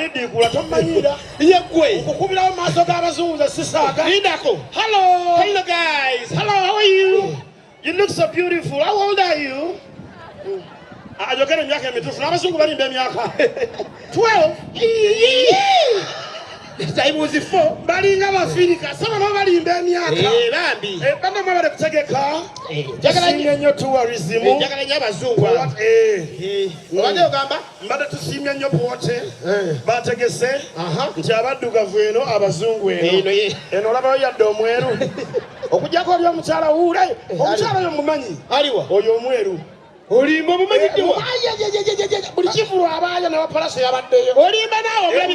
already kula tomanyira. Yegwe. Ukukubira amaso g'abazungu ze sisaga. Indako. Hello. Hello guys. Hello, how are you? You look so beautiful. How old are you? Ajokera emyaka emituufu n'abazungu balimba emyaka 12. Saimuzi 4 balinga Abafirika saba nabo balimba emyaka bambi bano mwabale kutegeka jagala nnyo tourism jagala nnyo abazungu obadde ogamba mbadde tusiimye nnyo poote bategese nti abaddugavu eno abazungu eno olabayo yadde omweru okujjako oli omukyala wuule omukyala oyo mumanyi aliwa oyo omweru olimba omumanyiddewa buli kivulu abaayo n'abapalaso yabaddeyo olimba naawe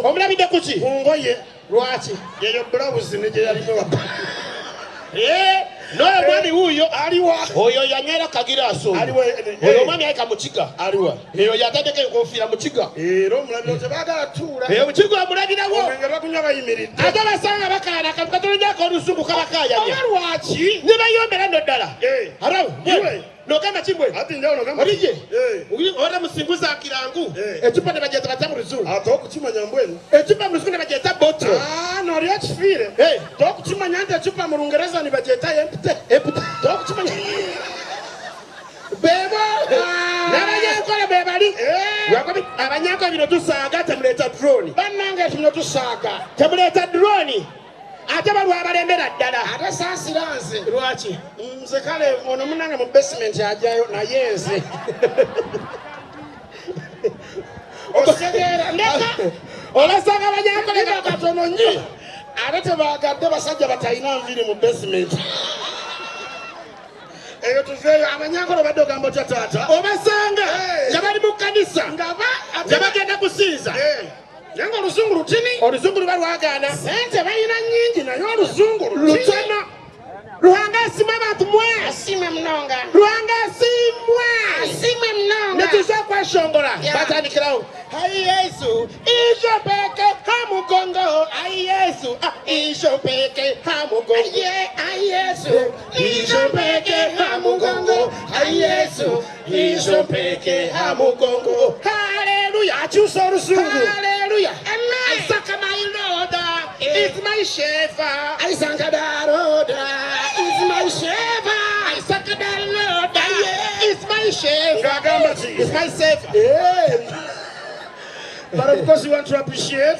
omulabidde kuki ngoye lwaki yeyo bulawuzi ne gye yalina noyo mwami wuuyo aliwa oyo yanywera kagiraaso oyo omwami ayika mukiga aliwa eyo yatandika enkofiira mukiga era omulabiro tebaagala tuula mukiga omulabirawo omwenge bakunywa bayimiridde ate basanga bakaana katolonyako olusungu kabakayanya lwaki ne bayombera nno ddala arawo nogamba kimwe ati njawulo ogamba olije ora musinguza akirangu ecupa ne bageza bata mu luzungu ate okukimanya mbwenu ecupa mu luzungu ne bageza bottle noli ekifiire tokukimanya nti ecupa mu lungereza ne bageta empute tokukimanya bebo n'abanyankole be bali abanyankole bino tusaaga temuleeta drone bannange bino tusaaga temuleeta drone ate balwa abalembera ddala ate saasiranze lwaki nze kale ono munange mu basement ajjayo naye nze osegeera ndeka olasanga abanyankole bakatono nnyo ate tebaagadde basajja batalina nviri mu basement eyo tuveeyo abanyankole badde ogamba otya taata obasanga nga bali mu kkanisa nga bagenda kusinza naye nga oluzungu lutini oluzungu luba lwagaana sente balina nnyingi naye oluzungu lutono Ruhanga asimwe abantu mwe asimwe mnonga Ruhanga asimwe mnonga netuza kwashongola batandikirawo ai Yesu isho peke hamugongo ai Yesu isho peke hamugongo ai Yesu isho peke hamugongo ai Yesu isho peke hamugongo haleluya achusa oluzungu haleluya amen Isaka my Lord is my shepherd Isaka the Lord is my shepherd Isaka the Lord is my shepherd is my savior But of course, we want to appreciate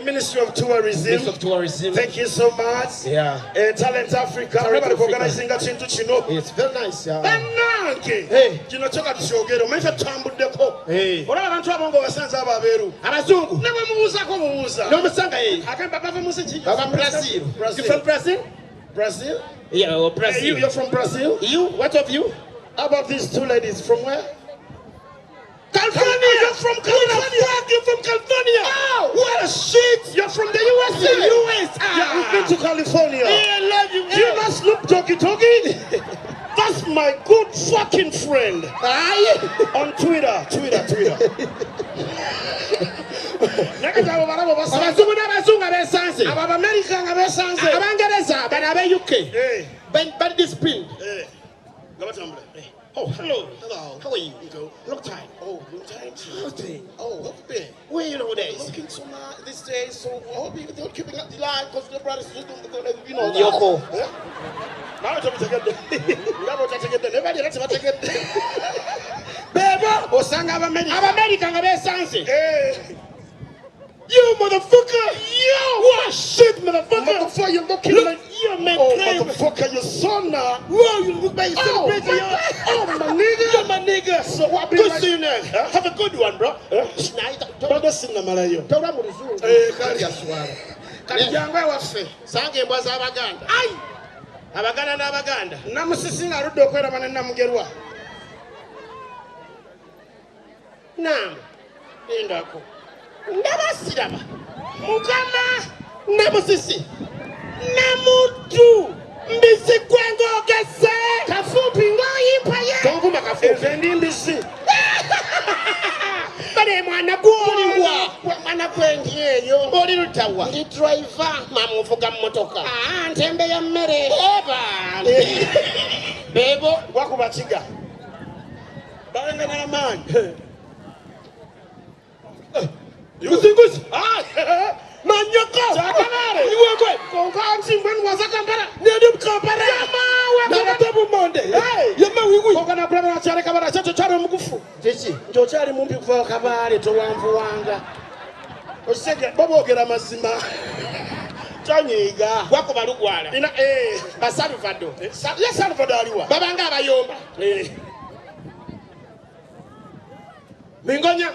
Ministry of Tourism. Thank you so much. Talent Africa. Organizing that into Chino. It's very nice. Hey, you know, check out the show. Get on. Make a tambu deco. Hey, what I want to have on Sansa Baberu. Amazungu. Never Musa come Musa. No Musanga. I can't Baba Musa. I'm Brazil. You from Brazil? Brazil? Yeah, Brazil. You're from Brazil? You? What of you? How about these two ladies? From where? California! You're from California! You're from California! Oh! What a shit! You're from the USA! US! Yeah, we've been to California! Yeah, I love you! Do you not Snoop Doggy? That's my good fucking friend! On Twitter! Abazungu n'abazungu abesanze Abamerika abesanze Abangereza bano abe UK bali discipline Oh, hello. How are you? Long time. Oh, long time. Oh, how been? Where you nowadays? Looking so much these days. So I hope you're keeping up the line because the brothers do you know that. Yoko. Now I'm trying to get the. Nobody that's about to get the. Beba. Osanga America abesanze. Hey. You motherfucker! Yo! What shit, motherfucker! Motherfucker, you're looking like you, man. Oh, motherfucker, your son now. Whoa, you look like you're oh, my nigga. You're my nigga. So what be like? Good now. Have a good one, bro. Brother, sing the malayo. Tora muruzu. Kali aswara. Kali yangwa wafe. Sange mbwaza abaganda. Ai! Abaganda n'abaganda. Namusisinga ruddo kwera manena mugerwa. Naam. Indako. Ndabasiraba mukama namusisi namutu mbisi kwengogese kafupi ngoyimpa ye tovuma kafupi ndi mbisi bale mwana gwoliwa mwana gwengiyeyo oli lutawa ndi driver mamuvuga mmotoka ntembe ya mmere eba bebo wakubakiga balengana n'amaanyi Musinguzi. Ah. Manyoko. Chakanare. Iwe kwe. Konkansi mbenu wasakampara. Nedi Kampala. Yama Na tabu monde. Yama wiwi. Kokana brother na chale kabara chacho chale mukufu. Chichi. Njo chale mumpi kuva kabale to wamvuwanga. Osege bobogera mazima. Chanyiga. Wako balugwala. Ina ba Salvador. Ya Salvador aliwa. Babanga abayomba. Mingonya.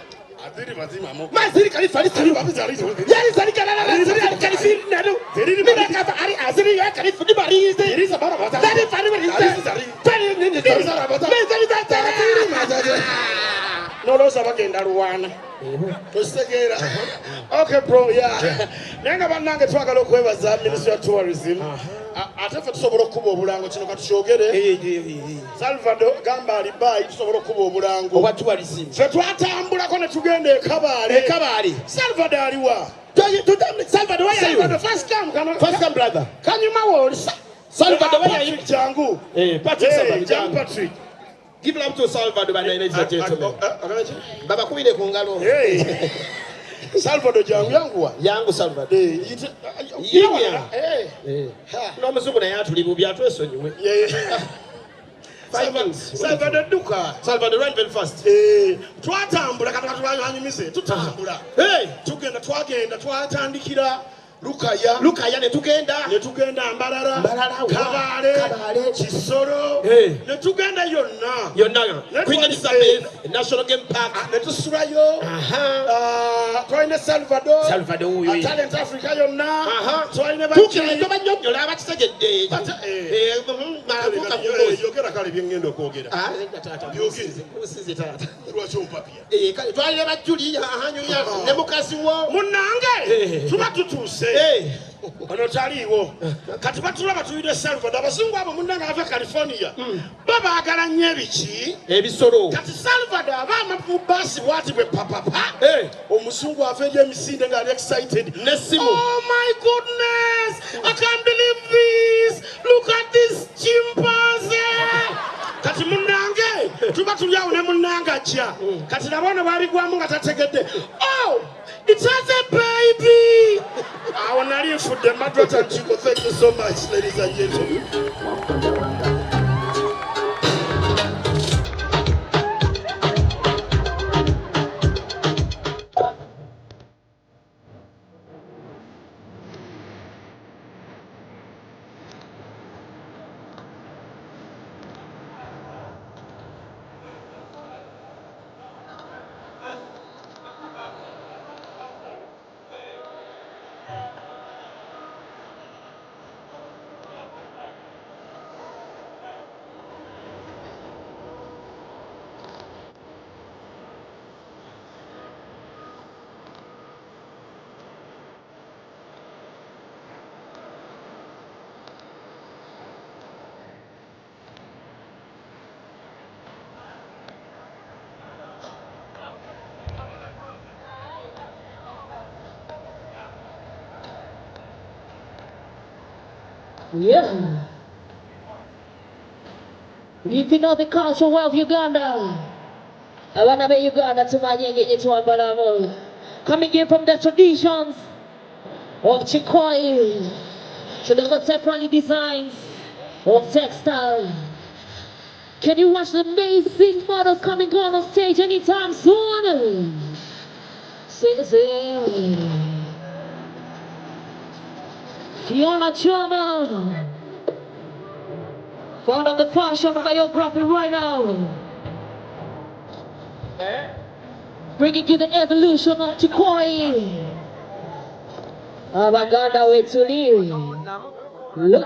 Adiri mazima mo. Maziri kalifa alisali Babizali. yari zali kalala zali kalifi nado mina kafa ari aziri ya kalifi di barize Irisa bara bata. zali fari barize fari nini Zara bata. zali zali No lo sabagenda ruwana. Osegera. Okay bro, yeah. Nenga banange twagala okwebaza Ministry of Tourism. Atefe tusobola okuba obulango kino katukyogere. Salvador gamba alibai tusobola okuba obulango. oba tourism Fe twatambulako ne tugenda Kabale. Kabale Salvador aliwa. Salvador where are you Salvador first come brother Kanyuma woli. Salvador where are you Jangu. Patrick Jan Salvador Patrick. give love to Salvador ladies and gentlemen baba kuide ku ngalo Hey. Salvador Jangu yangu Salvador Yite. no muzungu naye atuli bubi atwesonyiwe Yeah. 5 months Salvador duka. Salvador run very fast Twatambula kati twanyumise tutambula. hey Twagenda twatandikira Lukaya ne tugenda ne tugenda Mbarara Mbarara, Kabale Kisoro Hey. ne tugenda yonna yonna Queen Elizabeth National Game Park ne tusulayo twalina Salvador Salvador Talent Africa yonna twalina tukire to banyonyola abakitegedde yogera kale byengenda okwogera lwaki ompapya twalire bajuli ahanyuya ne mukazi wo munange tuba tutuuse ono taliiwo kati batulaba tuyire Salvador abazungu abo munange ava California babaagala nnyo ebiki ebisolo kati Salvador abaama mu baasi bwati bwe papapa omuzungu ava eri emisinde ng'ali excited nesimu oh my goodness I can't believe this look at this chimpanzee kati munange tuba tuli awo ne munange ajja kati nabona bwabigwamu nga tategedde oh it has a baby awo nali nfudde Madraki Chiko. Thank you so much ladies and gentlemen. Yeah. If you know the culture of Uganda, I wanna be Uganda to my young to one balamo. Coming in from the traditions of Chikoi to the contemporary designs of textile. Can you watch the amazing models coming on stage anytime soon? Say. Fiona Chama, found on the fashion biography right now. Bringing you the evolution of Chikoi. Abaganda way to live. Look.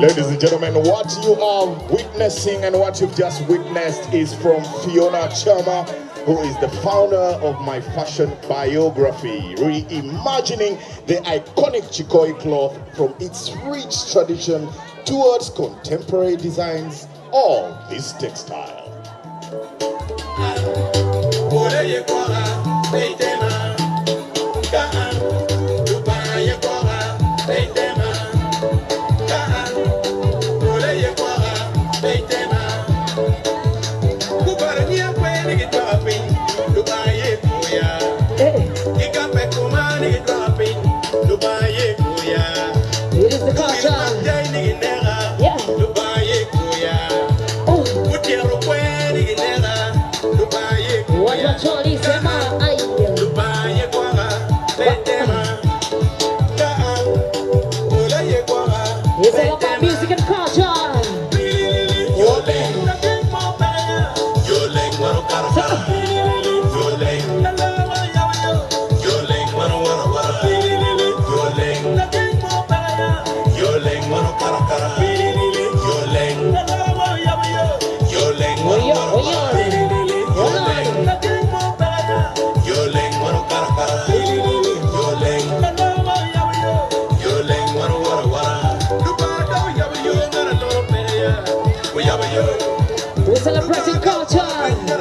Ladies and gentlemen, what you are witnessing and what you've just witnessed is from Fiona Chama, who is the founder of My Fashion Biography, reimagining the iconic Chikoi cloth from its rich tradition towards contemporary designs of this textile. It is the culture. Yeah. What your Tony say, ma? It's all about music and culture. We're celebrating culture.